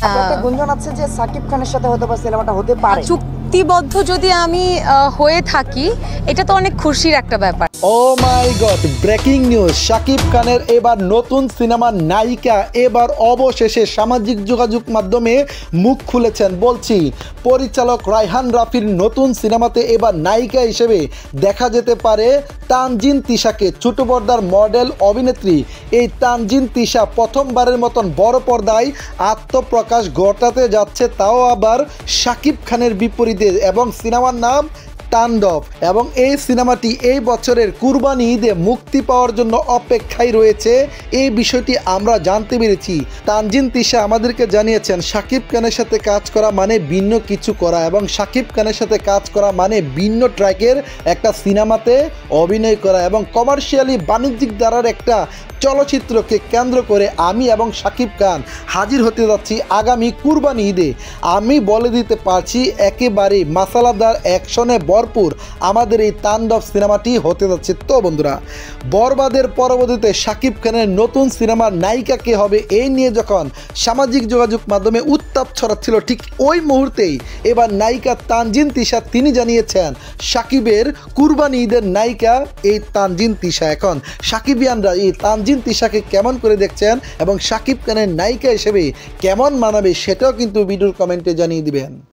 আপনার একটা গুঞ্জন আছে যে সাকিব খানের সাথে হয়তো বা সিনেমাটা হতে পারে। চুক্তিবদ্ধ যদি আমি হয়ে থাকি, এটা তো অনেক খুশির একটা ব্যাপার। ও মাই গড, ব্রেকিং নিউজ! শাকিব খানের এবার নতুন সিনেমার নায়িকা এবার অবশেষে সামাজিক যোগাযোগ মাধ্যমে মুখ খুলেছেন। বলছি, পরিচালক রায়হান রাফির নতুন সিনেমাতে এবার নায়িকা হিসেবে দেখা যেতে পারে তানজিন তিশাকে। ছোট পর্দার মডেল অভিনেত্রী এই তানজিন তিশা প্রথমবারের মতন বড় পর্দায় আত্মপ্রকাশ ঘটাতে যাচ্ছে, তাও আবার শাকিব খানের বিপরীতে, এবং সিনেমার নাম তাণ্ডব। এবং এই সিনেমাটি এই বছরের কুরবানি ঈদে মুক্তি পাওয়ার জন্য অপেক্ষায় রয়েছে। এই বিষয়টি আমরা জানতে পেরেছি। তানজিন তিশা আমাদেরকে জানিয়েছেন শাকিব খানের সাথে কাজ করা মানে ভিন্ন কিছু করা, এবং শাকিব খানের সাথে কাজ করা মানে ভিন্ন ট্র্যাকের একটা সিনেমাতে অভিনয় করা, এবং কমার্শিয়ালি বাণিজ্যিক ধারার একটা চলচ্চিত্রকে কেন্দ্র করে আমি এবং শাকিব খান হাজির হতে যাচ্ছি আগামী কুরবানি ঈদে। আমি বলে দিতে পারছি, একেবারে মাসালাদার অ্যাকশনে ভরপুর আমাদের এই তাণ্ডব সিনেমাটি হতে যাচ্ছে। তো বন্ধুরা, বরবাদের পরবর্তীতে শাকিব খানের নতুন সিনেমার নায়িকা কে হবে, এই নিয়ে যখন সামাজিক যোগাযোগ মাধ্যমে উত্তাপ ছড়াচ্ছিল, ঠিক ওই মুহূর্তেই এবার নায়িকা তানজিন তিশা তিনি জানিয়েছেন শাকিবের কুরবানি ঈদের নায়িকা এই তানজিন তিশা। এখন শাকিবিয়ানরা এই তানজিন তিশাকে কেমন করে দেখছেন এবং শাকিব খানের নায়িকা হিসেবে কেমন মানাবে, সেটাও কিন্তু ভিডিওর কমেন্টে জানিয়ে দিবেন।